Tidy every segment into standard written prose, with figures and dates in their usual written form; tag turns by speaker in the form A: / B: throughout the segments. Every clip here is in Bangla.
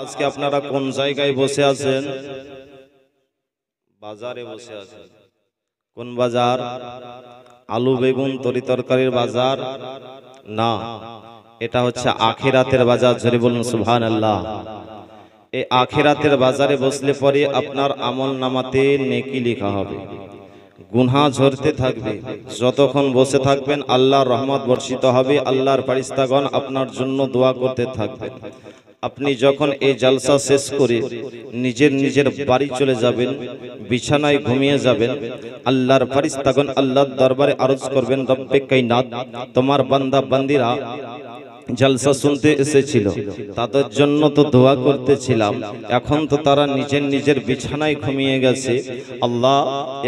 A: আজকে আপনারা কোন জায়গায় বসে আছেন? বাজারে বসে আছেন। কোন বাজার? আলু বেগুন তরি তরকারির বাজার না, এটা হচ্ছে আখিরাতের বাজার। জোরে বলুন সুবহানাল্লাহ। এই আখিরাতের বাজারে বসলে পরে আপনার আমল নামাতে নেকি লেখা হবে, গুনাহ ঝরতে থাকবে। যতক্ষণ বসে থাকবেন আল্লাহর রহমত বর্ষিত হবে, আল্লাহর ফেরেশতাগণ আপনার জন্য দোয়া করতে থাকবেন। আপনি যখন এই জালসা শেষ করে নিজের বাড়ি চলে যাবেন, বিছানায় ঘুমিয়ে যাবেন, আল্লাহর ফেরেশতাগণ আল্লাহর দরবারে আরজ করবেন, রব্বে কায়নাত, তোমার বান্দা বান্দিরা জলসা শুনতে এসেছিল, তাদের জন্য তো দোয়া করতেছিলাম, এখন তো তারা নিজের বিছানায় ঘুমিয়ে গেছে, আল্লাহ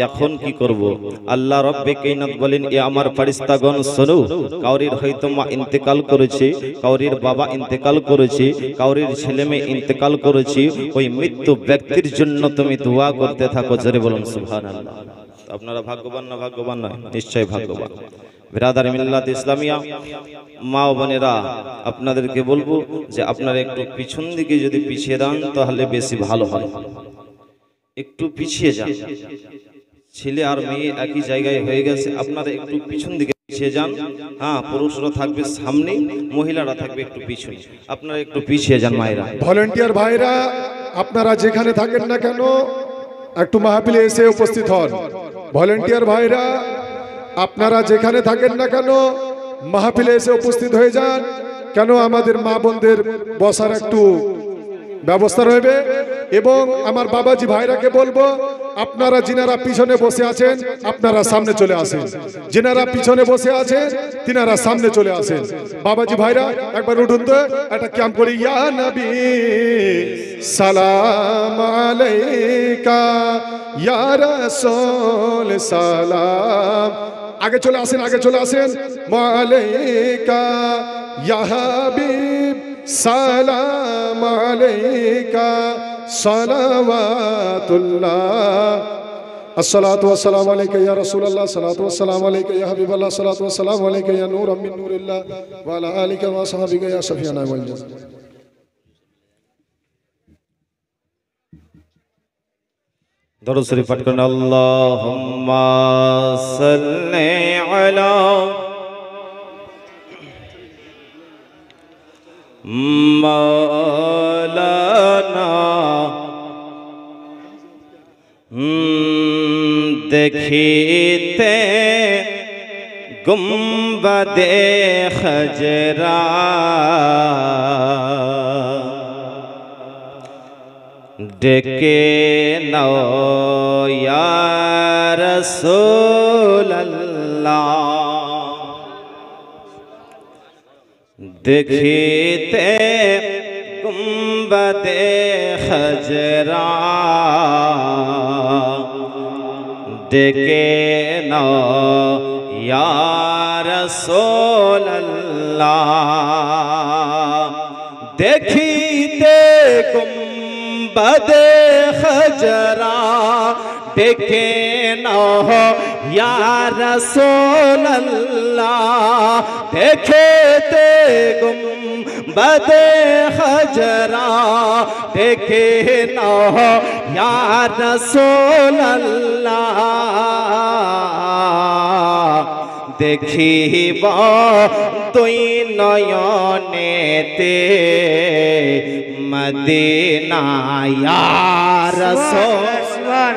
A: এখন কি করব? আল্লাহ রব্বে কায়নাত বলেন, এ আমার ফেরেশতাগণ শোনো, কাউরির হয়তো মা ইন্তেকাল করেছে, কাউরির বাবা ইন্তেকাল করেছে, কাউরির ছেলে মেয়ে ইন্তেকাল করেছে, ওই মৃত্যু ব্যক্তির জন্য তুমি দোয়া করতে থাকো। জোরে বলুন সুবহানাল্লাহ। আপনারা ভাগ্যবান না ভাগ্যবান নয়? নিশ্চয়ই ভাগ্যবান। বিরাদার মিল্লাত ইসলামিয়া মা ও বোনেরা, আপনাদেরকে বলবো যে আপনারা একটু পিছন দিকে যদি পিছিয়ে যান তাহলে বেশি ভালো হয়। একটু পিছিয়ে যান, ছেলে আর মেয়ে একই জায়গায় হয়ে গেছে, আপনারা একটু পিছন দিকে পিছিয়ে যান। হ্যাঁ, পুরুষরা থাকবে সামনে, মহিলারা থাকবে একটু পিছনে, আপনারা একটু পিছিয়ে যান। মায়েরা,
B: ভলেন্টিয়ার ভাইরা, আপনারা যেখানে থাকেন না কেন একটু মাহফিলে এসে উপস্থিত হন। ভলেন্টিয়ার ভাইরা, আপনারা যেখানে থাকেন না কেন মাহফিলে এসে উপস্থিত হয়ে যান, কেন আমাদের মা বোনদের বসার একটু ব্যবস্থা রয়েছে। এবং আমার বাবাজি ভাইরাকে বলবো, আপনারা যিনারা পিছনে বসে আছেন আপনারা সামনে চলে আসেন, যিনারা পিছনে বসে আছেন তিনারা সামনে চলে আসেন। বাবাজি ভাইরা একবার উঠুন তো, একটা ক্যাম্প করি। ইয়া নবী সালাম আলাইকা, ইয়া রাসূল সালাম। আগে চলে আসেন, আগে চলে আসেন। মালাইকা ইয়া হাবিব সালাম আলাইকা সালাওয়াতুল্লাহ। আসসালাতু ওয়াসসালামু আলাইকা ইয়া রাসূলুল্লাহ, সালাতু ওয়াসসালামু আলাইকা ইয়া হাবিবাল্লাহ, সালাতু ওয়াসসালামু আলাইকা ইয়া নূরাম মিন নূরিল্লাহ ওয়া আলা আলিকা ওয়া সাহবিকা ইয়া শাফিয়ানা ওয়াল জান্নাহ।
A: দরুদ শরীফ পাঠ করুন। আল্লাহুম্মা সাল্লি আলা মাওলানা। দেখিতে গুম্বদে খজরা, ডেকে নাও ইয়া রাসূলুল্লাহ। দেখিতে গুম্বদে খজরা, ডেকে নাও ইয়া রাসূলুল্লাহ। দেখিতে গুম্বদে খজরা, ডেকে নাও ইয়া রাসূলুল্লাহ। দেখিতে গুম্বদে খজরা, ডেকে নাও ইয়া রাসূলুল্লাহ। দেখিব তুই নয়নেতে মদিনা ইয়া রাসূলুল্লাহ।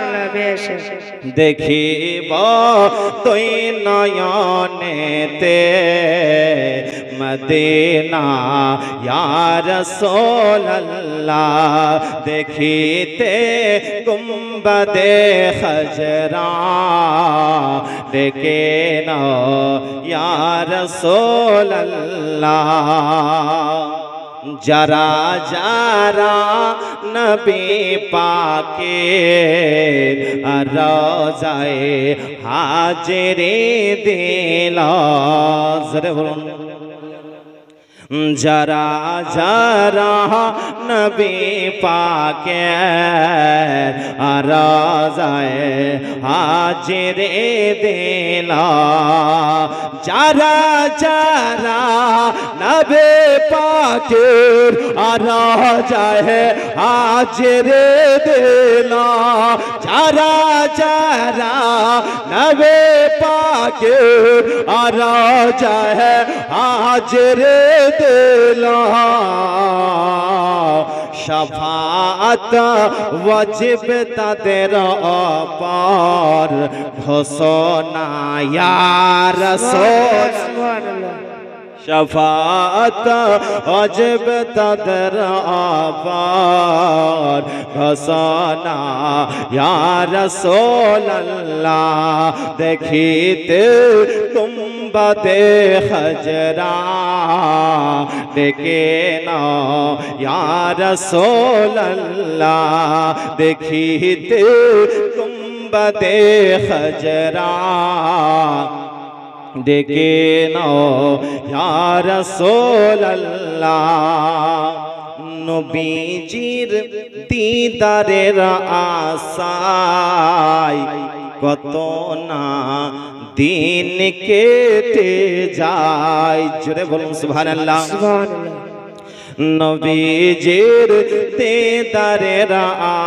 A: দেখিব তুই নয়নেতে মদিনা ইয়া রাসূলুল্লাহ। দেখিতে গুম্বদে খজরা, ডেকে নাও ইয়া রাসূলুল্লাহ। যারা যারা নবী পাকে রওজায়ে হাজিরি দিল, জোরে বলুন। যারা যারা নবী পাকের রওজায় হাজিরি দিলা, যারা যারা নবী পাকের রওজায় হাজিরি দিলা, যারা যারা নবী পাকের রওজায় হাজিরি দিলা, শাফাআত ওয়াজিব তাদের উপর, ঘোষণা ইয়া রাসূল। শাফাআত ওয়াজিব তাদের উপর, ঘোষণা ইয়া রাসূলুল্লাহ। দেখিতে গুম্বাদে খজরা, ডেকে নাও ইয়া রাসূলুল্লাহ। দেখিতে গুম্বাদে খজরা, ডেকে নাও ইয়া রাসূলুল্লাহ। নবীজির দিদারের আশায় কত না দিন কেটে যায়, জোরে বলুন সুবহানাল্লাহ। নবীজির দিদারের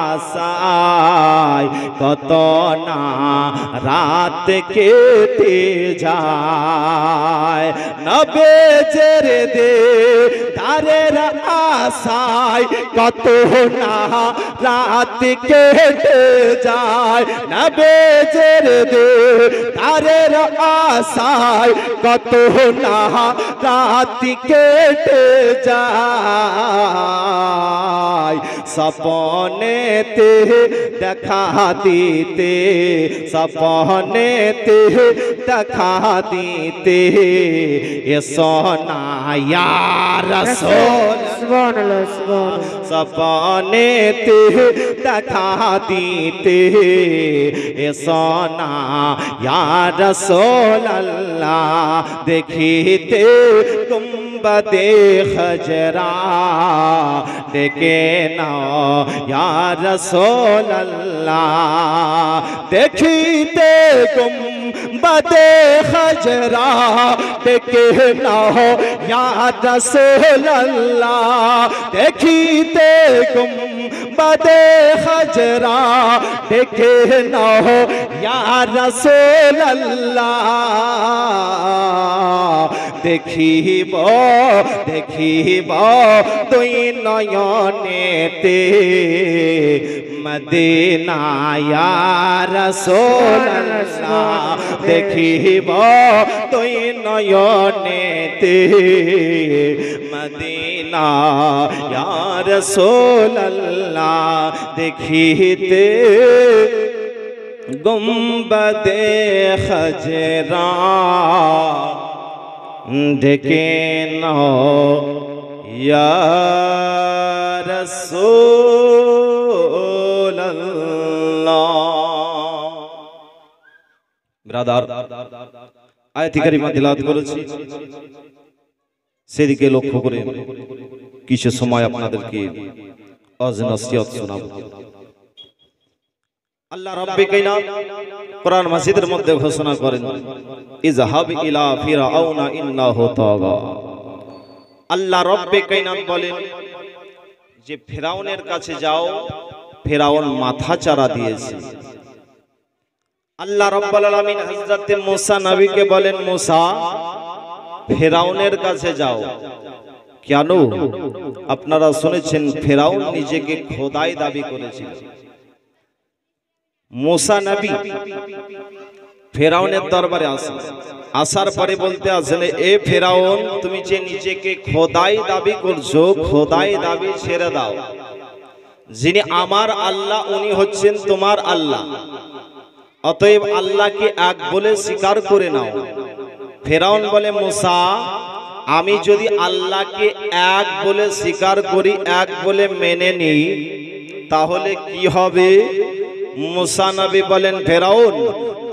A: আশায় কত না রাত কেটে যায়, নবীজির দিদারের আশায় কত না রাত কেটে যায়, নবীজির দিদারের আশায় কত না রাত কেটে যায়। সপনেতে দেখা দিতে, সপনেতে দেখা দিতে, এসো না ইয়া রাসূল। সপনেতে দেখা দিতে, এসো না ইয়া রাসূলুল্লাহ। দেখিতে গুম্বাদে খজরা, ডেকে নাও ইয়া রাসূলুল্লাহ। দেখিতে গুম্বাদে খজরা, ডেকে নাও ইয়া রাসূলুল্লাহ। দেখিতে গুম্বাদে খজরা, ডেকে নাও ইয়া রাসূলুল্লাহ। দেখিব দেখিব তুই নয়নেতে, মদিনা ইয়া রাসূলুল্লাহ। দেখিব তুই নয়নেতে, মদিনা ইয়া রাসূলুল্লাহ। দেখিতে গুম্বাদে খজরা, ডেকে নাও ইয়া রাসূলুল্লাহ। ব্রাদার, আয়াতে কারিমা তিলাওয়াত করেছি, সেদিকে লক্ষ্য করে কিছু সময় আপনাদেরকে ওয়াজ নসিহত শোনাবো। আল্লাহ রাব্বে কায়নাত কোরআন মাজিদের মধ্যে ঘোষণা করেন, ইযহাব ইলা ফিরআউনা ইন্নাহু তাগা। আল্লাহ রাব্বে কায়নাত বলেন যে ফিরআউনের কাছে যাও, ফিরআউন মাথা চারা দিয়েছে। আল্লাহ রাব্বুল আলামিন হযরত মুসা নবীকে বলেন, মুসা ফিরআউনের কাছে যাও। কেন? আপনারা শুনেছেন ফিরআউন নিজেকে খোদাই দাবি করেছিল। মুসা নবী ফিরআউনের দরবারে আসেন, আসার পরে বলতে আসেন, এ ফিরআউন, তুমি যে নিজেকে খোদাই দাবি করছো, খোদাই দাবি ছেড়ে দাও। যিনি আমার আল্লাহ উনি হচ্ছেন তোমার আল্লাহ, অতএব আল্লাহকে এক বলে স্বীকার করে নাও। ফিরআউন বলে, মুসা আমি যদি আল্লাহকে এক বলে স্বীকার করি, এক বলে মেনে নিই, তাহলে কি হবে? মুসা নবী বলেন, ফিরআউন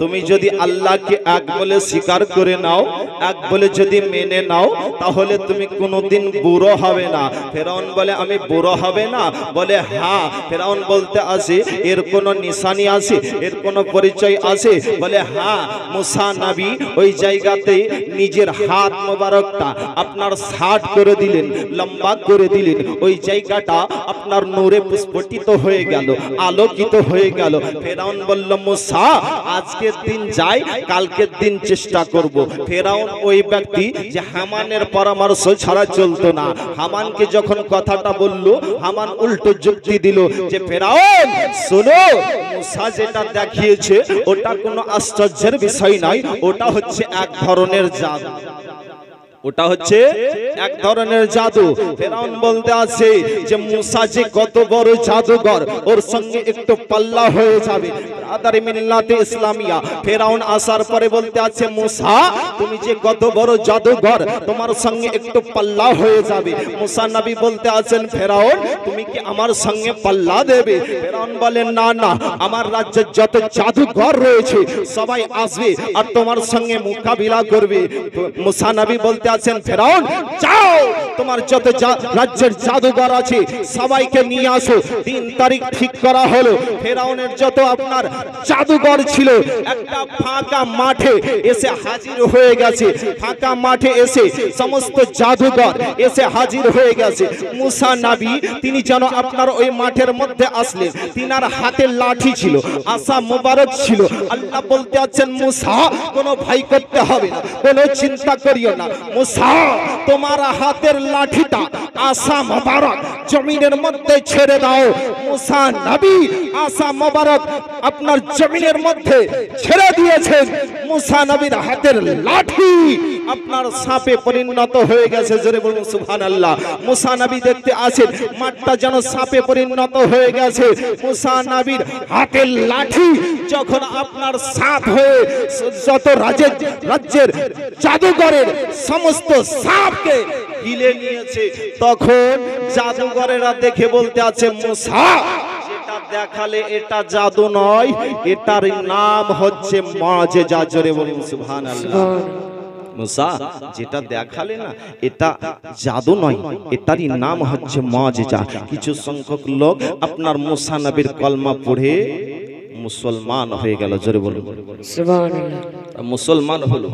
A: তুমি যদি আল্লাহকে এক বলে স্বীকার করে নাও, এক বলে যদি মেনে নাও, তাহলে তুমি কোনোদিন বুড়ো হবে না। ফেরাউন বলে আমি বুড়ো হবে না? বলে হ্যাঁ। ফেরাউন বলতে আসে এর কোনো নিশানি আছে, এর কোনো পরিচয় আছে? বলে হ্যাঁ। মুসা নবী ওই জায়গাতে নিজের হাত মোবারকটা আপনার 60 করে দিলেন, লম্বা করে দিলেন। ওই জায়গাটা আপনার নূরে পুষ্পটিত হয়ে গেল, আলোকিত হয়ে গেল। ফেরাউন বলল মুসা আজকের দিন যাই, কালকের দিন চেষ্টা করব। ফেরাউন ওই ব্যক্তি যে হামানের পরামর্শ ছাড়া চলতো না। হামানকে যখন কথাটা বলল, হামান উল্টো যুক্তি দিল যে ফেরাউন শোনো, মুসা যেটা দেখিয়েছে ওটা কোনো আশ্চর্যের বিষয় নয়, ওটা হচ্ছে এক ধরনের জাদু, ওটা হচ্ছে এক ধরনের জাদু। ফেরাউন বলতে আছে যে মুসা যে কত বড় জাদুঘর, ওর সঙ্গে একটু পাল্লা হয়ে যাবে। আদারে মিল্লাতে ইসলামিয়া ফেরাউন আসার পরে বলতে আছে মুসা তুমি যে কত বড় জাদুঘর, তোমার সঙ্গে একটু পাল্লা হয়ে যাবে। মুসা নবী বলতে আছেন ফেরাউন তুমি কি আমার সঙ্গে পাল্লা দেবে? ফেরাউন বলেন না না, আমার রাজ্যের যত জাদুঘর রয়েছে সবাই আসবে আর তোমার সঙ্গে মোকাবিলা করবে। মুসা নবী বলতে আছেন ফেরাউন যাও, তোমার যত রাজ্যের জাদুঘর আছে সবাইকে নিয়ে আসো। 3 তারিখ ঠিক করা হলো। ফেরাউনের যত আপনার জাদুঘর ছিল একটা ফাঁকা মাঠে এসে হাজির হয়ে গেছে। ফাঁকা মাঠে এসে সমস্ত জাদুঘর এসে হাজির হয়ে গেছে। মুসা নবী তিনি যেন আপনার ওই মাঠের মধ্যে আসলেন, তিনার হাতে লাঠি ছিল, আসা মোবারক ছিল। আল্লাহ বলতে আছেন মুসা কোনো ভয় করতে হবে না, কোনো চিন্তা করিও না। মুসা তোমার হাতের লাঠিটা আসা মোবারক জমিনের মধ্যে ছেড়ে দাও। মুসা নবী আসা মোবারক আপনার জমিনের মধ্যে ছেড়ে দিয়েছেন। মুসা নবীর হাতের লাঠি আপনার সাপে পরিণত হয়ে গেছে। জোরে বলুন সুবহানাল্লাহ। মুসা নবী দেখতে আছেন মাঠটা যেন সাপে পরিণত হয়ে গেছে। মুসা নবীর হাতের লাঠি যখন আপনার সাপ হয়ে যত রাজ্যের জাদুঘরের সমস্ত সাপকে গিলে নিয়েছে, তখন জাদুঘরেরা দেখে বলতে আছে মুসা যেটা দেখালে এটা জাদু নয়, এটার নাম হচ্ছে মুআজিজা। জোরে বলুন সুবহানাল্লাহ। মুসা যেটা দেখালে না এটা জাদু নয়, এটারই নাম হচ্ছে মুআজিজা। কিছু সংখ্যক লোক আপনার মুসা নবীর কলমা পড়ে মুসলমান হয়ে গেল। জোরে বলুন সুবহানাল্লাহ। মুসলমান হলো।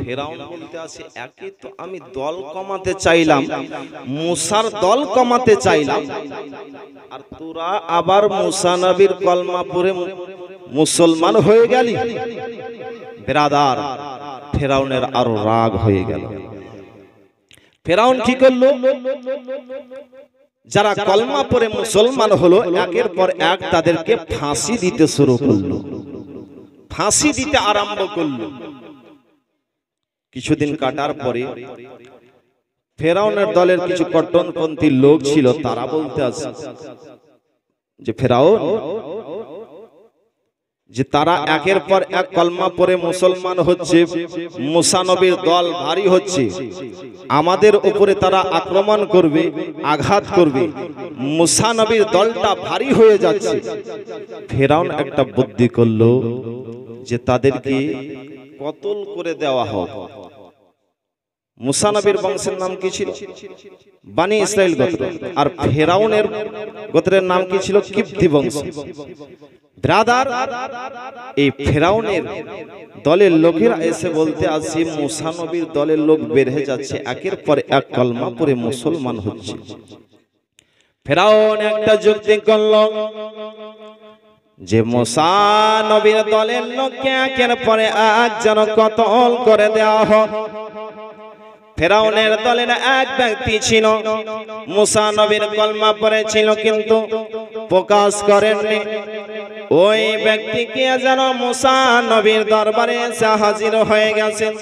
A: ফেরাউন বলতে আছে একে তো আমি দল কমাতে চাইলাম, মুসার দল কমাতে চাইলাম, আর তোরা আবার মুসা নবীর কলমা পড়ে মুসলমান হয়ে গেলি। বিরাদার ফেরাউনের আরো রাগ হয়ে গেল। ফেরাউন কি করলো? যারা কলমা পড়ে মুসলমান হলো একের পর এক তাদেরকে ফাঁসি দিতে শুরু করলো, ফাঁসি দিতে আরম্ভ করলো। কিছুদিন কাটার পরে ফেরাউনের দলের কিছু কট্টরপন্থী লোক ছিল, তারা বলতে আছে যে ফেরাউন যে তারা একের পর এক কলমা পড়ে মুসলমান হচ্ছে, মুসা নবীর দল ভারী হচ্ছে, আমাদের উপরে তারা আক্রমণ করবে, আঘাত করবে, মুসা নবীর দলটা ভারী হয়ে যাচ্ছে। ফেরাউন একটা বুদ্ধি করলো যে তাদেরকে কতল করে দেওয়া হোক। মুসা নবীর বংশের নাম কি ছিল? বনি ইসরাইল গোত্র। আর ফেরাউনের গোত্রের নাম কি ছিল? কিপ্তি বংশ। ব্রাদার এই ফেরাউনের দলের লোকেরা এসে বলতে আছে মুসা নবীর দলের লোক বেড়ে যাচ্ছে, একের পর এক কলমা পড়ে মুসলমান হচ্ছে। ফেরাউন একটা যুক্তি করল যে মুসা নবীর দলের লোককে একের পরে এক যেন কতল করে দেওয়া হোক। ফেরাউনের দলের এক ব্যক্তি ছিল, মুসা নবীর কলমা পড়েছিল কিন্তু প্রকাশ করেননি। ওই ব্যক্তিকে যেন মুসা নবীর দরবারে এসে হাজির হয়ে গেছেন।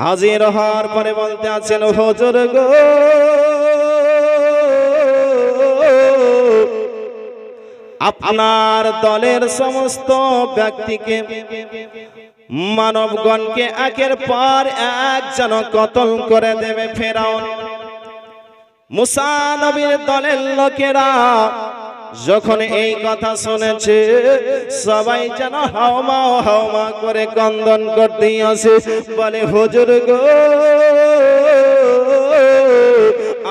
A: হাজির হওয়ার পরে বলতে আছেন হুজুর গো, আপনার দলের সমস্ত ব্যক্তিকে মানবগণকে একের পর এক যেন কতল করে দেবে ফেরাউন। মুসা নবীর দলের লোকেরা যখন এই কথা শুনেছে সবাই যেন হাওমা হাওমা করে ক্রন্দন করতে আসে, বলে হুজুর গো,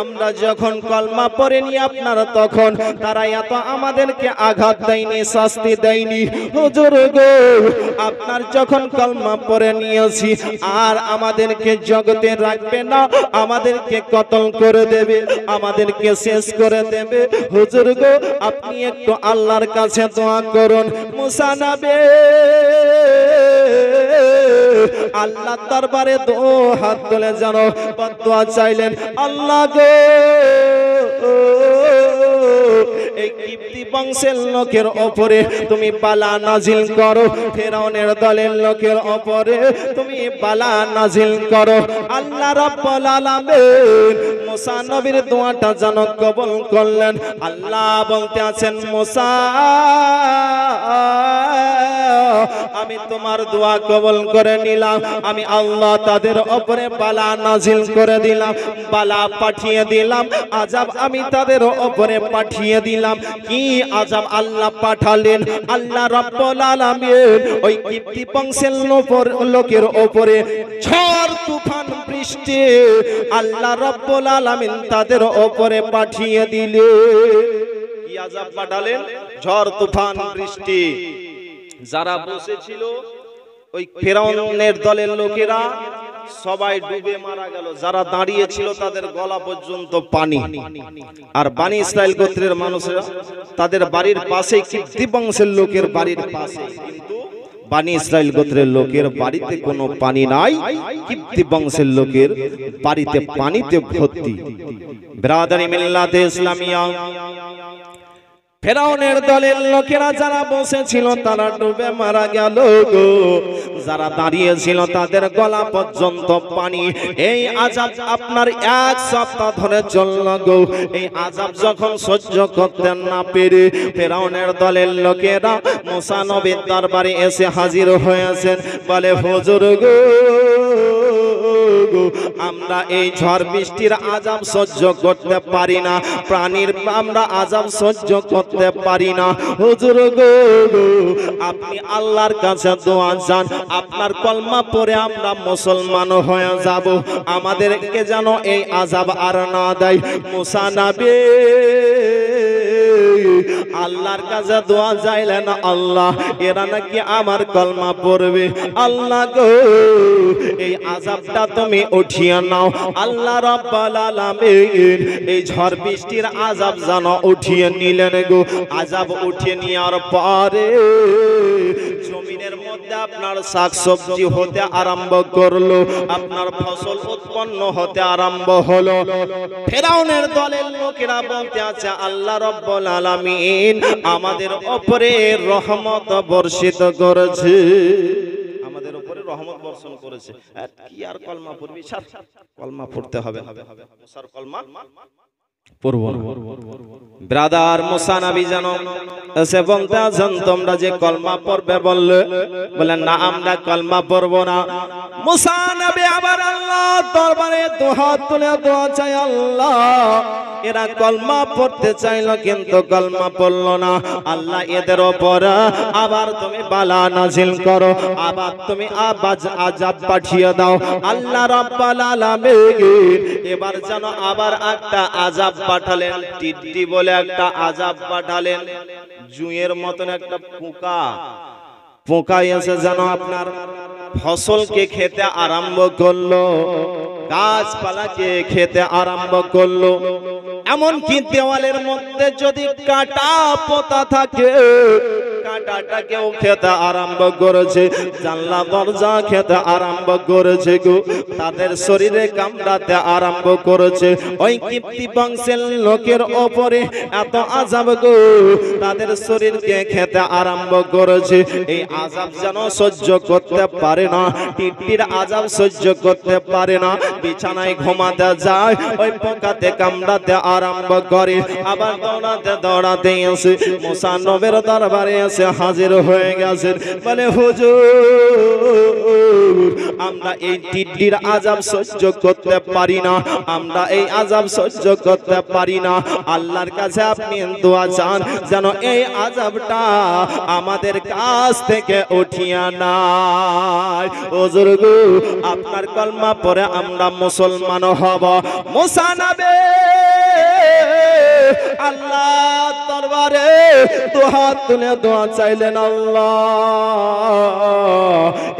A: আমরা যখন কলমা পড়ে নি আপনার তখন তারা এত আমাদেরকে আঘাত দেয়নি, শাস্তি দেয়নি। হুজুর গো, আপনার যখন কলমা পড়ে নিয়েছি আর আমাদেরকে জগতে রাখবে না, আমাদেরকে কতল করে দেবে, আমাদেরকে শেষ করে দেবে। হুজুর গো, আপনি একটু আল্লাহর কাছে দোয়া করুন। মুসা নবী আল্লাহ দরবারে দো হাত তুলে যেন বদদোয়া চাইলেন, আল্লাহ গো, এই কিপ্তি বংশের লোকের ওপরে তুমি বালা নাজিল করো, ফেরাউনের দলের লোকের ওপরে তুমি বালা নাজিল করো। আল্লাহ রাব্বুল আলামিন মুসা নবীর দোয়াটা যেন কবুল করলেন। আল্লাহ বলতে আছেন, মুসা আমি তোমার দোয়া কবুল করে নিলাম, আমি আল্লাহ তাদের উপরে বালা নাজিল করে দিলাম, বালা পাঠিয়ে দিলাম, আযাব আমি তাদের উপরে পাঠিয়ে দিলাম। কি আযাব আল্লাহ পাঠালেন? আল্লাহ রাব্বুল আলামিন ওই কিপ্তি বংশের লোকের উপরে ঝড় তুফান বৃষ্টি আল্লাহ রাব্বুল আলামিন তাদের উপরে পাঠিয়ে দিলেন। কি আযাব পাঠালেন? ঝড় তুফান বৃষ্টি। যারা বসেছিল ওই ফেরাউনের দলের লোকেরা সবাই ডুবে মারা গেল, যারা দাঁড়িয়ে ছিল তাদের গলা পর্যন্ত পানি। আর বনি ইসরাইল গোত্রের মানুষেরা তাদের বাড়ির পাশেই, কিপ্তি বংশের লোকের বাড়ির পাশে, কিন্তু বনি ইসরাইল গোত্রের লোকের বাড়িতে কোনো পানি নাই, কিপ্তি বংশের লোকের বাড়িতে পানিতে ভর্তি। বিরাদরি মিল্লাতে ইসলামিয়া, ফেরাউনের দলের লোকেরা যারা বসেছিল তারা ডুবে মারা গেল গো, যারা দাঁড়িয়ে ছিল তাদের গলা পর্যন্ত পানি। এই আযাব আপনার এক সপ্তাহ ধরে চলল গো। এই আযাব যখন সহ্য করতে না পেরে ফেরাউনের দলের লোকেরা মুসা নবীর দরবারে এসে হাজির হয়েছেন, বলে হুজুর গো, আমরা এই ঝড় বৃষ্টির আযাব সহ্য করতে পারি না, প্রাণীর আমরা আযাব সহ্য করতে পারি না। হুজুর গো, আপনি আল্লাহর কাছে দোয়া চান, আপনার কলমা পড়ে আমরা মুসলমান হয়ে যাব, আমাদেরকে যেন এই আযাব আর না দেয়। মুসা নবী আল্লাহর কাছে দোয়া চাইলেন, আল্লাহ এরা নাকি আমার কলমা পড়বে, আল্লাহ গো এই আযাবটা তুমি উঠিয়ে নাও। আল্লাহ রাব্বুল আলামিন এই ঝড় বৃষ্টির আযাব যেন উঠিয়ে নিলেন গো। আযাব উঠিয়ে নেওয়ার পরে জমিনের মধ্যে আপনার শাকসবজি হতে আরম্ভ করলো, আপনার ফসল উৎপন্ন হতে আরম্ভ হলো। ফেরাউনের দলের লোকেরা বলতে আছে, আল্লাহ রাব্বুল আলামিন আমাদের উপরে রহমত বর্ষিত করেছে, আমাদের উপরে রহমত বর্ষণ করেছে। কি আর কলমা পড়বি, কলমা পড়তে হবে, মুসার কলমা পড়ব না। ব্রাদার মুসা নবী জানো এসে বলতে আছেন, তোমরা যে কলমা পড়বে বললে, বলেন না আমরা কলমা পড়ব না। মুসা নবী আবার আল্লাহ দরবারে দুহাত তুলে দোয়া চাই, আল্লাহ এরা কলমা পড়তে চাইলো কিন্তু কলমা পড়লো না, আল্লাহ এদের উপর আবার তুমি বালা নাজিল করো, আবার তুমি আযাব পাঠিয়ে দাও। আল্লাহ রাব্বুল আলামিন এবার যেন আবার একটা আযাব পাঠালেন, টিড্ডি বলে একটা আযাব পাঠালেন, জুঁয়ের মতন একটা পোকা এসে যেন আপনার ফসলকে খেতে আরম্ভ করলো, গাছপালাকে খেতে আরম্ভ করলো। এমনকি দেওয়ালের মধ্যে যদি কাঁটা পোতা থাকে, কাঁটাটাকেও খেতে আরম্ভ করেছে, জানলা দরজা খেতে আরম্ভ করেছে গো, তাদের শরীরে কামড়াতে আরম্ভ করেছে। ওই কিপ্তি বংশের লোকের ওপরে এত আযাব গো, তাদের শরীরকে খেতে আরম্ভ করেছে। এই আযাব যেন সহ্য করতে পারে না, টিট্টির আযাব সহ্য করতে পারে না, বিছানায় ঘুমাতে যায়, ওই পোকাতে কামড়াতে আরম্ভ করে। আবার দৌড়াতে দৌড়াতে এসে মুসা নবীর দরবারে এসে হাজির হয়ে গেছেন, বলে হুজুর আমরা এই টিড্ডির আযাব সহ্য করতে পারি না, আমরা এই আযাব সহ্য করতে পারি না। আল্লাহর কাছে আপনি দোয়া চান যেন এই আযাবটা আমাদের কাছ থেকে উঠিয়ে নেয়। হুজুর গো আপনার কলমা পড়ে আমরা মুসলমান হব। মুসা নবী আল্লাহর দরবারে দুহাত তুলে দোয়া চাইলেন, আল্লাহ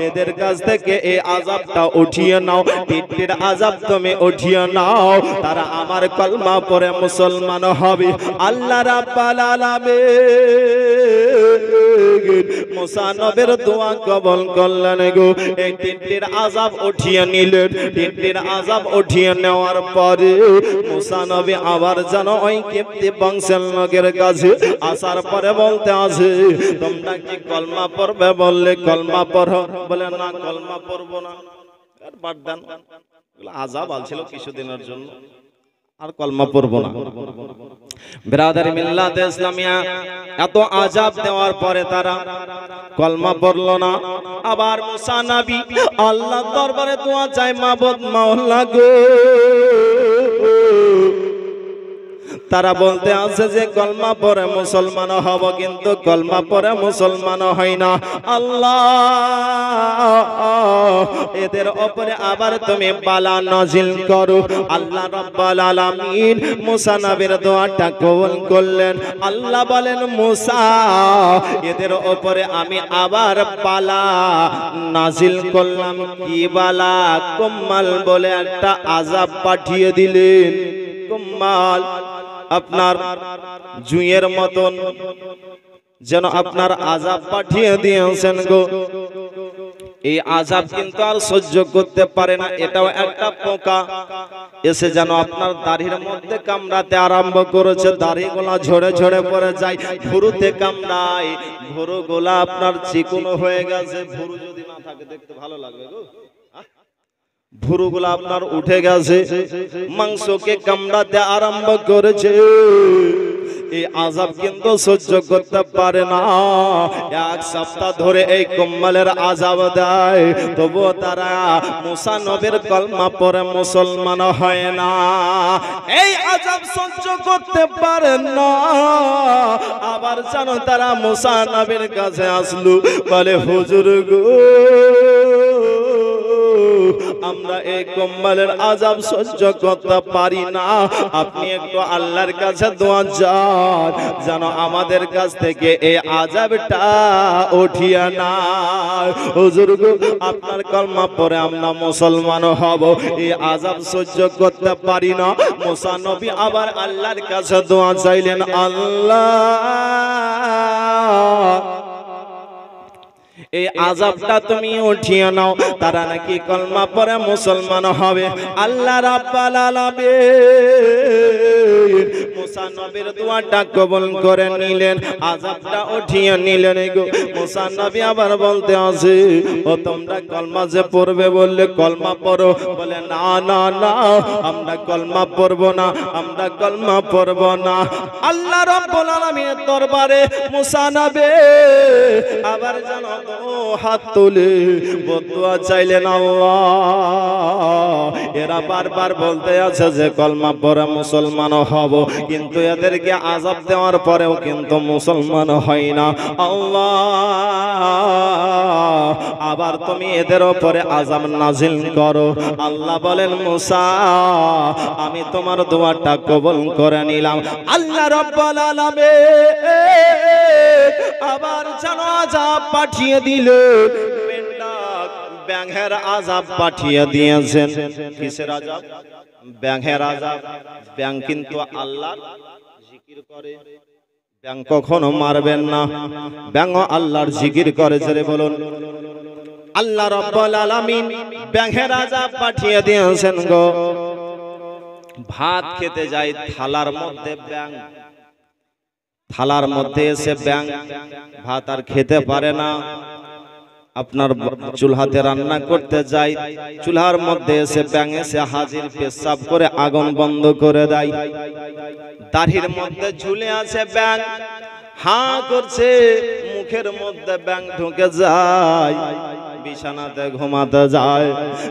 A: এদের কাছ থেকে এই আযাবটা উঠিয়ে নাও, টিড্ডির আযাব তুমি উঠিয়ে নাও, তারা আমার কলমা পড়ে মুসলমান হবে। আল্লাহ রাব্বুল আলামিন মুসা নবীর দোয়া কবুল করলেন গো। এই টিড্ডির আযাব উঠিয়ে নিলেন। টিড্ডির আযাব উঠিয়ে নেওয়ার পরে মুসা নবী আবার যেন ওই কিপ্তি বংশের লোকের কাছে আসার পরে বলতে আছে, তোমরা কি কলমা পড়বে? বললে কলমা পড়ো। বলে না কলমা পড়বো না, আর বাদ দেন, আযাব আলছিল কিছুদিনের জন্য, আর কলমা পড়বো না। বিরাদারি মিল্লাত ইসলামিয়া এত আযাব দেওয়ার পরে তারা কলমা পড়লো না। আবার মুসা নবী আল্লাহর দরবারে দোয়া চায়, মাবুদ মাওলা গো তারা বলতে আছে যে কলমা পড়ে মুসলমান হব, কিন্তু কলমা পড়ে মুসলমান হয় না। আল্লাহ এদের উপরে আবার তুমি বালা নাজিল করো। আল্লাহ রাব্বুল আলামিন মুসা নবীর দোয়াটা কবুল করলেন। আল্লাহ বলেন, মুসা এদের উপরে আমি আবার বালা নাজিল করলাম। কি বালা? কুম্মাল বলে একটা আযাব পাঠিয়ে দিলেন। কুম্মাল আপনার জুঁয়ের মতন যেন আপনার আযাব পাঠিয়ে দিয়েছেন গো। এই আযাব কিন্তু আর সহ্য করতে পারে না। এটাও একটা পোকা এসে যেন আপনার দাড়ির মধ্যে কামড়াতে আরম্ভ করেছে। দাড়িগুলা ঝরে ঝরে পড়ে যায়, ভুরুতে কামড়ায়, ভুরুগুলা আপনার চিকনো হয়ে গেছে। ভুরু যদি না থাকে দেখতে ভালো লাগবে গো। ভুরুগুলা আপনার উঠে গেছে, মাংসকে কামড়াতে আরম্ভ করেছে। এই আযাব কিন্তু সহ্য করতে পারে না। এক সপ্তাহ ধরে এই কুম্মালের আযাব দেয়, তবুও তারা মুসা নবীর কলমা পড়ে মুসলমান হয় না। এই আযাব সহ্য করতে পারে না। আবার জানো তারা মুসা নবীর কাছে আসলো, বলে হুজুর গো আমরা এই কুম্মালের আযাব সহ্য করতে পারি না, আপনি একটু আল্লাহর কাছে দোয়া চান যেন আমাদের কাছ থেকে এই আযাবটা উঠিয়ে নাও। হুজুর গো আপনার কলমা পড়ে আমরা মুসলমান হব, এই আযাব সহ্য করতে পারি না। মুসা নবী আবার আল্লাহর কাছে দোয়া চাইলেন, আল্লাহ এই আযাবটা তুমি উঠিয়ে নাও। তারা নাকি কলমা পড়ে মুসলমান হবে। আল্লাহ রাব্বুল আলামিন মুসা নবীর দোয়াটা কবুল করে নিলেন, আযাবটা উঠিয়ে নিলেন গো। মুসা নবী আবার বলতে আছে, ও তোমরা কলমা যে পড়বে বললে কলমা পড়ো। বলে না না না আমরা কলমা পড়বো না, আমরা কলমা পড়বো না। আল্লাহ রাব্বুল আলামিনের দরবারে মুসা নবী আবার জানো হাত তুলে বদুয়া চাইলেন। আল্লাহ এরা বারবার বলতে আছে যে কলমা পড়ে মুসলমান হব, কিন্তু এদেরকে আযাব দেওয়ার পরেও কিন্তু মুসলমান হয় না। আল্লাহ আবার তুমি এদের উপরে আযাব নাজিল করো। আল্লাহ বলেন, মুসা আমি তোমার দোয়াটা কবুল করে নিলাম। আল্লাহ রাব্বুল আলামিন আবার যেন আযাব পাঠিয়ে দিল। ব্যাঙের আযাব পাঠিয়ে দিয়েছেন। কিসের আযাব? ব্যাঙের আযাব। ব্যাঙ কিন্তু আল্লাহর জিকির করে, ব্যাঙ কখনো মারবেন না, ব্যাঙ আল্লাহর জিকির করে। জোরে বলুন আল্লাহ রাব্বুল আলামিন ব্যাঙের আযাব পাঠিয়ে দিয়েছেন গো। ভাত খেতে যায়, থালার মধ্যে ব্যাঙ, থালার মধ্যে এসে ব্যাঙ ভাত আর খেতে পারে না। আপনার চুলহাতে রান্না করতে যায়, চুলহার মধ্যে এসে ব্যাঙ এসে হাজির, পেশাব করে আগুন বন্ধ করে দেয়। দাড়ির মধ্যে ঝুলে আছে ব্যাঙ, হাঁ করছে, মুখ মুখের মধ্যে ব্যাং ঢুকে যায়, বিছানাতে ঘুমাতে যায়,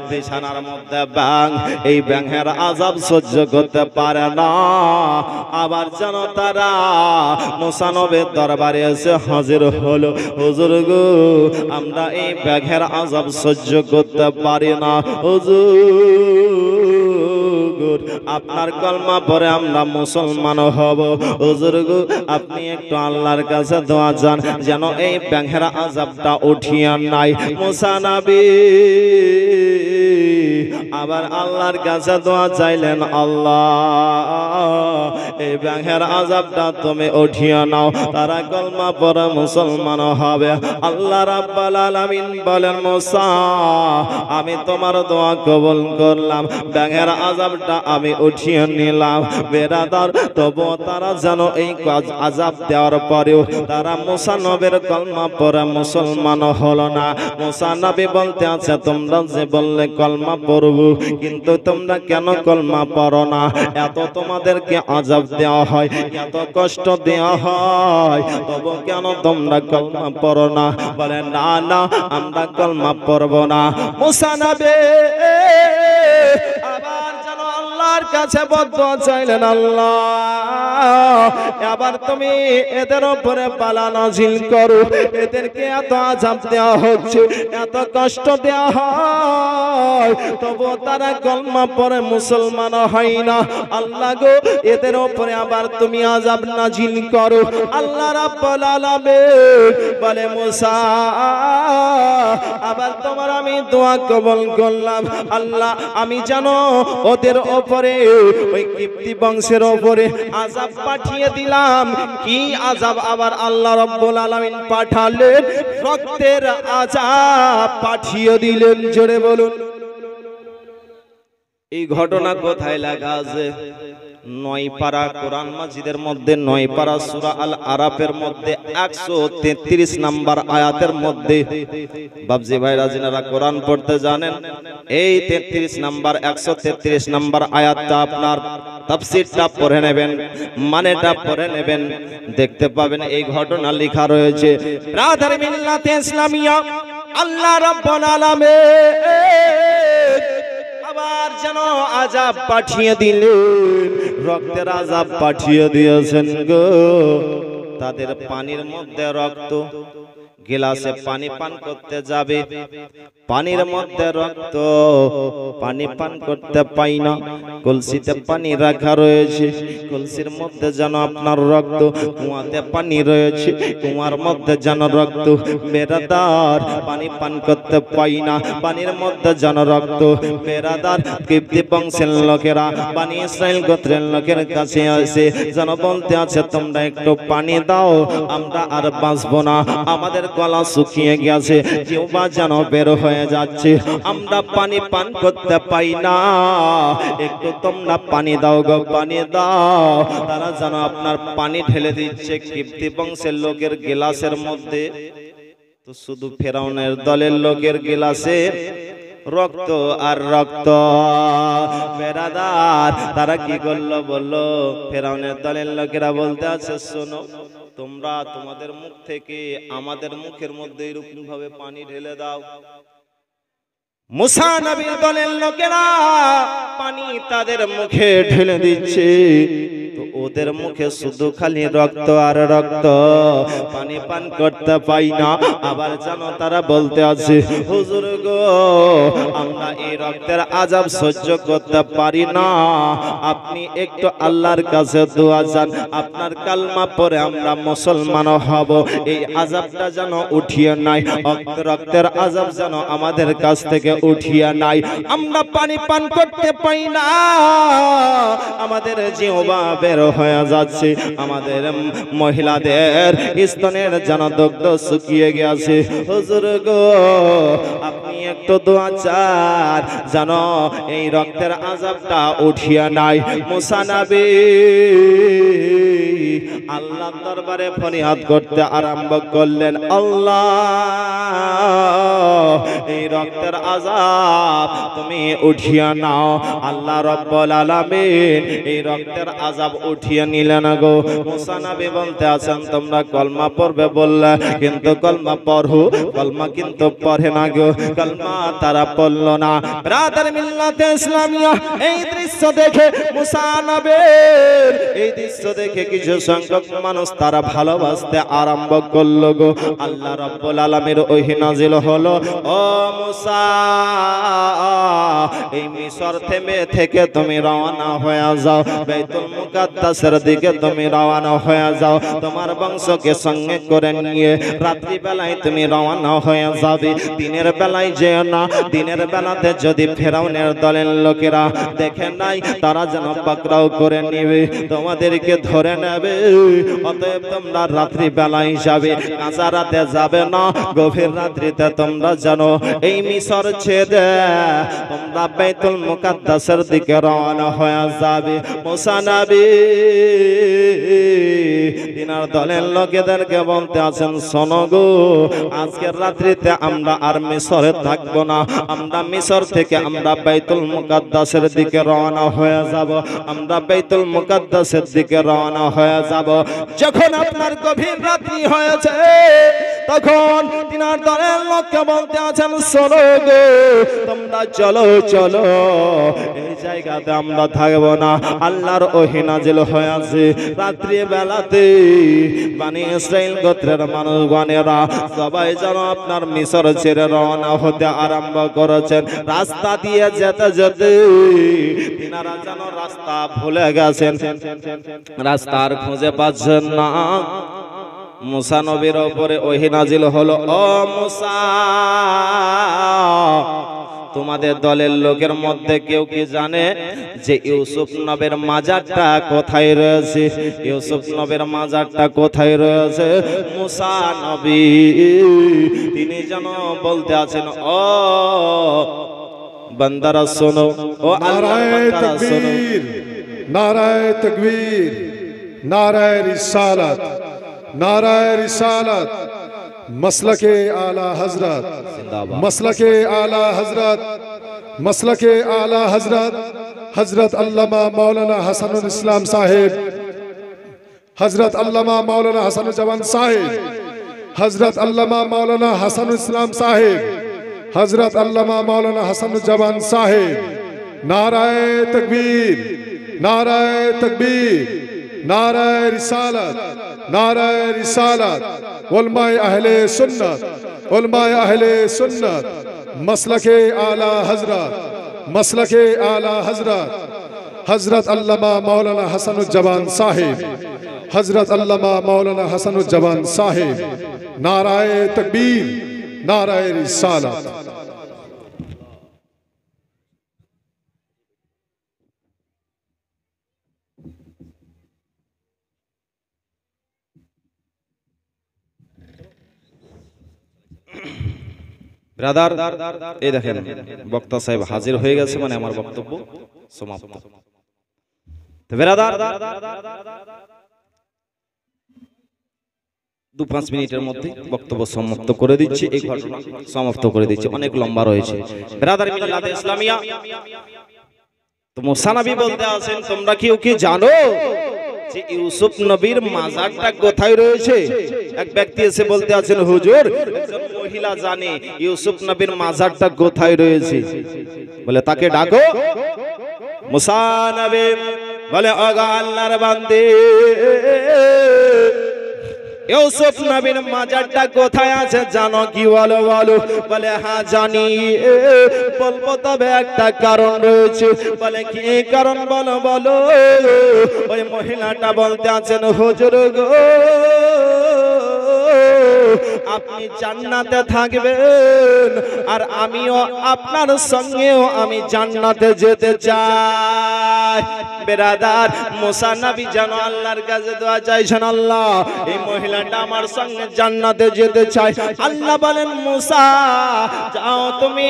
A: বিছানার মধ্যে ব্যাং, এই ব্যাঙের আযাব সহ্য করতে পারে না। আবার যেন তারা মুসা নবীর দরবারে এসে হাজির হলো, হুজুর গো আমরা এই ব্যাঙের আযাব সহ্য করতে পারি না, হুজুর আপনার কলমা পরে আমরা মুসলমান হব, হুজুর গো আপনি একটু আল্লাহর কাছে দোয়া চান যেন এই ব্যাঙের আযাবটা উঠিয়ে নাই। মুসা নবী আবার আল্লাহর কাছে দোয়া চাইলেন, আল্লাহ এই ব্যাঙের আযাবটা তুমি উঠিয়ে নাও, তারা কলমা পড়ে মুসলমান হবে। আল্লাহ রাব্বুল আলামিন বলেন, মুসা আমি তোমার দোয়া কবুল করলাম, ব্যাঙের আযাবটা আমি উঠিয়ে নিলাম। বেরাদার তবুও তারা যেন এই আযাব দেওয়ার পরেও তারা মুসা নবীর কলমা পড়ে মুসলমান হলো না। মুসা নবী বলতে আছে, তোমরা যে বললে কলমা পড়ব, কিন্তু তোমরা কেন কলমা পড়ো না? এত তোমাদেরকে আযাব দেওয়া হয়, এত কষ্ট দেওয়া হয়, তবু কেন তোমরা কলমা পড়ো না? বলে না না আমরা কলমা পড়ব না। মুসা নবী আবার যেন আল্লাহর কাছে বদদোয়া চাইলেন, আল্লাহ এবার তুমি এদের উপরে বালা নাজিল করো, এদেরকে এত আযাব দেওয়া হচ্ছে, এত কষ্ট দেওয়া হয়, তবু তারা কলমা পড়ে মুসলমান হয় না। আল্লাহ গো এদের উপরে আবার তুমি আযাব নাজিল করো। আল্লাহ রাব্বুল আলামিন বলে, মুসা আবার তোমার আমি দোয়া কবুল করলাম, আল্লাহ আমি জানো ওদের উপরে ওই কিপ্তি বংশের উপরে আযাব পাঠিয়ে দিলাম। কি আযাব আবার আল্লাহ রাব্বুল আলামিন পাঠালেন? রক্তের আযাব পাঠিয়ে দিলেন। জোরে বলুন। এই ঘটনা কোথায় লেখা আছে? 9 পারা কোরআন মাজিদের মধ্যে, 9 পারা সূরা আল আরাফের মধ্যে 133 নাম্বার আয়াতের মধ্যে। বাবজি ভাইরা যিনারা কোরআন পড়তে জানেন, এই 33 নাম্বার 133 নাম্বার আয়াতটা আপনার তাফসীরটা পড়ে নেবেন, মানেটা পড়ে নেবেন, দেখতে পাবেন এই ঘটনা লেখা রয়েছে। ব্রাদার মিল্লাতে ইসলামিয়া আল্লাহ রাব্বুল আলামিন আবার যেন আযাব পাঠিয়ে দিলেন, রক্তের আযাব পাঠিয়ে দিয়েছেন গো। তাদের পানির মধ্যে রক্ত, গিলাসে পানি পান করতে যাবে, পানির মধ্যে রক্ত, পানি পান করতে পাই না, কলসিতে পানি রাখা রয়েছে, কলসির মধ্যে যেন আপনার রক্ত, কুয়াতে পানি রয়েছে, কুয়ার মধ্যে যেন রক্ত। বেরাদার পানি পান করতে পাই না, পানির মধ্যে যেন রক্ত। বেরাদার কিপ্তি বংশের লোকেরা বনি ইসরাইল গোত্রের লোকের কাছে আসে, যেন বলতে আছে তোমরা একটু পানি দাও, আমরা আর বাঁচবো না, আমাদের গলা শুকিয়ে গেছে, জিহ্বা যেন বের হয়ে যাচ্ছে, আমরা পানি পান করতে পাই না, একটু তোমরা পানি দাও গো, পানি দাও। তারা যেন আপনার পানি ঢেলে দিচ্ছে কিপ্তি বংশের লোকের গিলাসের মধ্যে। তো শুধু ফেরাউনের দলের লোকের গিলাসে রক্ত আর রক্ত। বেরাদার তারা কি করলো বললো, ফেরাউনের দলের লোকেরা বলতে আছে, শোনো তোমরা তোমাদের মুখ থেকে আমাদের মুখের মধ্যে এরকম ভাবে পানি ঢেলে দাও। মুসা নবীর দলের লোকেরা পানি তাদের মুখে ঢেলে দিচ্ছে, তো ওদের মুখে শুধু খালি রক্ত আর রক্ত, পানি পান করতে পাই না। আবার জানো তারা বলতে আছে, হুজুর গো আমরা এই রক্তের আযাব সহ্য করতে পারি না, আপনি একটু আল্লাহর কাছে দোয়া চান, আপনার কালমা পড়ে আমরা মুসলমান হব, এই আযাবটা যেন উঠিয়ে নাই, রক্তের আযাব যেন আমাদের কাছ থেকে উঠিয়ে নাই, আমরা পানি পান করতে পাই না, আমাদের জিহ্বা বের হয়ে যাচ্ছে, আমাদের মহিলাদের স্তনের যেন দগ্ধ শুকিয়ে গেছে। হুজুর গো আপনি একটু দোয়া চান যেন এই রক্তের আযাবটা উঠিয়ে নাই। মুসা নবী আল্লাহর দরবারে ফরিয়াদ করতে আরম্ভ করলেন, আল্লাহ এই রক্তের আযাব তুমি উঠিয়ে নাও। আল্লাহ রাব্বুল আলামিন এই রক্তের আযাব উঠিয়ে নিলেন গো। মুসা নবী বলতে আছেন, তোমরা কলমা পড়বে বললে, কিন্তু কলমা পড়ো, কলমা কিন্তু পড়ে না গো, কলমা তারা পড়লো না। ব্রাদার মিল্লাতে ইসলামিয়া এই দৃশ্য দেখে, মুসা নবীর এই দৃশ্য দেখে কিছু সংখ্যক মানুষ তারা ভালোবাসতে আরম্ভ করলো গো। আল্লাহ রাব্বুল আলামিনের ওহী নাজিল হলো, ও মুসা এই মিশর থেকে তুমি রওনা হয়ে যাও, বাইতুল মুকাদ্দাসের দিকে তুমি রওনা হয়ে যাও, তোমার বংশকে সঙ্গে করে নিয়ে রাত্রি বেলায় তুমি রওনা হয়ে যাবে। দিনের বেলায় যেও না, দিনের বেলাতে যদি ফেরাউনের দলের লোকেরা দেখে নাই, তারা যেন পাকড়াও করে নেবে, তোমাদেরকে ধরে নেবে। অতএব তোমরা রাত্রি বেলায় যাবে, কাঁচা রাতে যাবে না, গভীর রাত্রিতে তোমরা জানো এই মিশর ছেড়ে তোমরা বাইতুল মুকাদ্দাসের দিকে রওনা হয়ে যাবে। মুসা নবী তিনার দলের লোকেদেরকে বলতে আছেন, শোনো গো, আজকের রাত্রিতে আমরা আর মিশরে থাকবো না, আমরা মিশর থেকে আমরা বাইতুল মুকাদ্দাসের দিকে রওনা হয়ে যাব, আমরা বাইতুল মুকাদ্দাসের দিকে রওনা হয়ে যাব। যখন আপনার গভীর রাত্রি হয়েছে, তখন তিনার দলের লোককে বলতে আছেন, শোনো গো, তোমরা চলো চলো, এই জায়গাতে আমরা থাকবো না। আল্লাহর ওহী নাজিল হয়েছে রাত্রি বেলাতে, বনি ইসরাইল গোত্রের মানুষগণেরা সবাই যেন আপনার মিশর ছেড়ে রওনা হতে আরম্ভ করেছেন। রাস্তা দিয়ে যেতে যেতে তিনারা যেন রাস্তা ভুলে গেছেন, রাস্তা আর খুঁজে পাচ্ছেন না। মুসা নবীর উপরে ওহী নাজিল হলো, ও মুসা, তোমাদের দলের লোকের মধ্যে কেউ কি জানে যে ইউসুফ নবীর মাজারটা কোথায় রয়েছে? ইউসুফ নবীর মাজারটা কোথায় রয়েছে? মুসা নবী তিনি যেন বলতে আছেন, ও বান্দারা শোনো, ও আল্লাহর বান্দারা শোনো,
B: নারায়ে তাকবীর, নারায়ে রিসালাত, नाराए रिसालत, मसलके आला हजरत, मसलके आला हजरत, मसलके आला हजरत, हजरत अल्लामा मौलाना हसनुल इस्लाम साहिब, हजरत अल्लामा मौलाना हसनुल जवान साहिब, हजरत अल्लामा मौलाना हसनुल इस्लाम साहिब, हजरत अल्लामा मौलाना हसनुल जवान साहिब। नाराए तकबीर, नाराए तकबीर, नाराए रिसालत, नाराए रिसालत, उलमाए अहले सुन्नत, उलमाए अहले सुन्नत, मसलके आला हजरत, मसलके आला हजरत, हजरत अल्लामा मौलाना हसनुज्जमान साहिब, हजरत अल्लामा मौलाना हसनुज्जमान साहिब। नाराए तकबीर, नाराए रिसालत।
A: ব্রাদার এই দেখেন বক্তা সাহেব হাজির হয়ে গেছে, মানে আমার বক্তব্য সমাপ্ত। তো ব্রাদার 2-5 মিনিটের মধ্যে বক্তব্য সমাপ্ত করে দিচ্ছি, এই ঘটনা সমাপ্ত করে দিচ্ছি, অনেক লম্বা রয়েছে। ব্রাদার মিল্লাতে ইসলামিয়া, তো মুসা নবী বলতে আছেন, তোমরা কেউ কি জানো যে ইউসুফ নবীর মাজারটা কোথায় রয়েছে? এক ব্যক্তি এসে বলতে আছেন, হুজুর, একজন মহিলা জানে ইউসুফ নবীর মাজারটা কোথায় রয়েছে, বলে তাকে ডাকো। মুসা নবী বলে, ওগো আল্লাহর বান্দে, ইউসুফ নবীর মাজারটা কোথায় আছে জানো কি? বলো বলো। বলে হ্যাঁ জানি, বলবো তবে একটা কারণ রয়েছে। বলে কি কারণ? বলো বলো। ওই মহিলাটা বলতে আছেন, হুজুর গো, আপনি জান্নাতে থাকবেন আর আমিও আপনার সঙ্গেও আমি জান্নাতে যেতে চাই। বেরাদার মুসা নবী যেন আল্লাহর কাছে দোয়া চাইছেন, আল্লাহ এই মহিলাটা আমার সঙ্গে জান্নাতে যেতে চায়। আল্লাহ বলেন মুসা যাও তুমি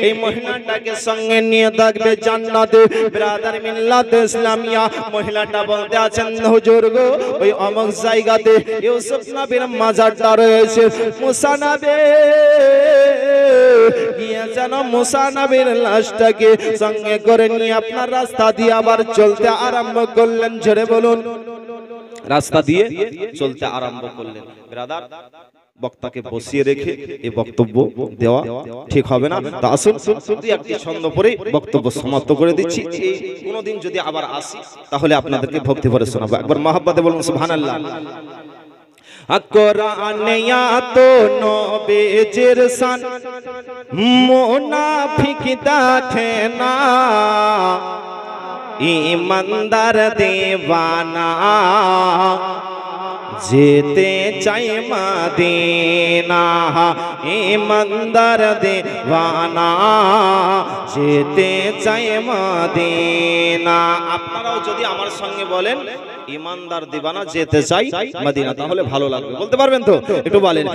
A: এই মহিলাটাকে সঙ্গে নিয়ে থাকবে জান্নাতে। ব্রাদার মিল্লাতে ইসলামিয়া মহিলাটা বলতে আছেন হুজুর গো ওই অমুক জায়গাতে ইউসুফ নবীর মাজারটা রয়েছে। মুসা নবী গিয়ে যেন মুসা নবীর লাশটাকে সঙ্গে করে নিয়ে আপনার রাস্তা দিয়ে আবার চলতে আরম্ভ করলেন। জোরে বলুন, রাস্তা দিয়ে চলতে আরম্ভ করলেন। ব্রাদার বক্তাকে বসিয়ে রেখে এই বক্তব্য দেওয়া ঠিক হবে না। তা আসুন শুধু একটি ছন্দ পরে বক্তব্য সমাপ্ত করে দিচ্ছি। এই কোনোদিন যদি আবার আসি তাহলে আপনাদেরকে ভক্তি ভরে শোনাবো। একবার মহব্বতে বলুন সুবহানাল্লাহ। কোরআনে তো নবীজির শান মুনাফিক দেখে না, ইমানদার দেওয়ানা যেতে চাই মদিনা, ইমানদার দেওয়ানা যেতে চাই মদিনা। আপনারাও যদি আমার সঙ্গে বলেন ইমানদার দিবানা যেতে চাই মদিনা তাহলে ভালো লাগবে। বলতে পারবেন তো? একটু বলেন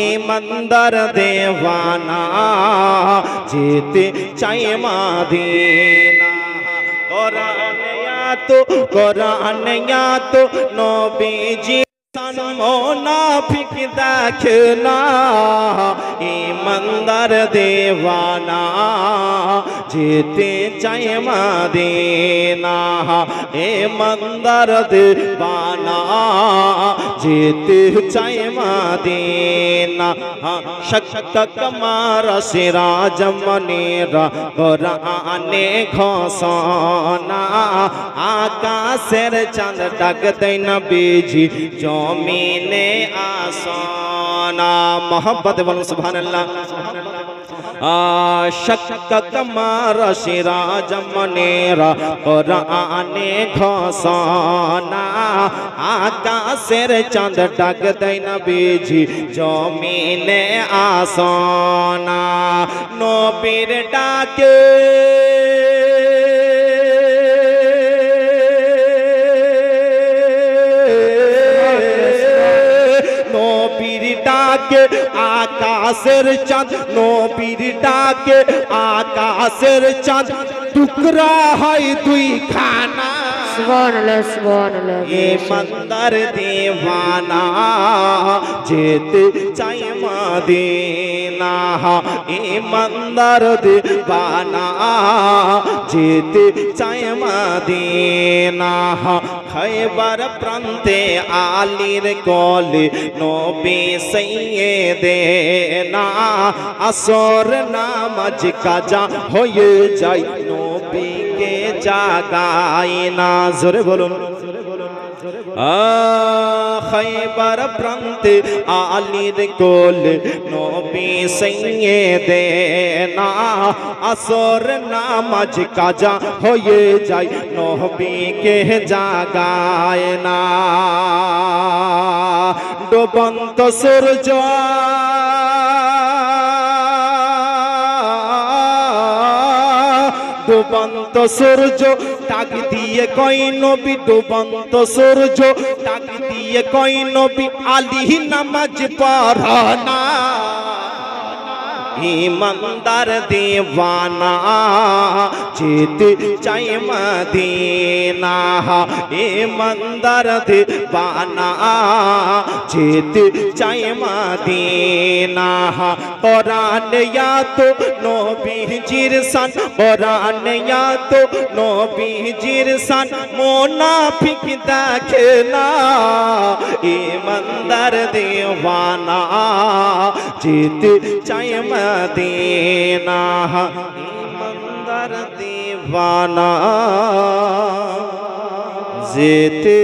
A: ইমানদার দেওয়ানা যেতে চাই মদিনা। কোরআনে তো নবীজি মুনাফিক দেখে না, ইমানদার দেওয়ানা যেতে চাই মদিনা, ইমানদার দেওয়ানা যেতে চাই মদিনা। শক্ক মার সিরাজ মনিরা কোরআনে ঘোষণা, আকাশের চাঁদ ডাক দেয় নবীজি জমিনে আসনা। মোহাম্মত বলুন সুবহানাল্লাহ। শক্ক কমার সিরাজ মনিরা কোরআনে ঘোষণা, আকাশের চাঁদ ডাক দেয় নবীজি জমিনে আসনা। নবীর ডাকে ডাকে আকাশের চাঁদ, নবীর ডাকে আকাশের চাঁদ টুকরা হয় দুই খানা।
C: সুবহানাল্লাহ সুবহানাল্লাহ।
A: ইমানদার দেওয়ানা যেতে চাই মদিনা, ইমানদার দেওয়ানা যেতে চাই মদিনা। খৈবার প্রান্তে আলীর কোলে নবী সাইয়েদেনা, আসর নামাজ কাজা হয়ে যায় নবীকে জাগায় না। জোরে বলুন। খৈবার প্রান্তে আলীর কোলে নবী সাইয়েদেনা, আসর নামাজ কাজা হয়ে যায় নবীকে জাগায় না। ডুবন্ত সূর্য ডুবন্ত সূর্য ডাক দিয়ে কয় নবী, ডুবন্ত সূর্য ডাক দিয়ে কয় নবী আলী নামাজ পড়না। ইমানদার দেওয়ানা যেতে চাই মদিনা, ইমানদার দেওয়ানা যেতে চাই মদিনা। কোরআনে তো নবীজির শান, কোরআনে তো নবীজির শান মুনাফিক দেখে না, ইমানদার দেওয়ানা যেতে চাই মদিনা, ইমানদার দেওয়ানা যেতে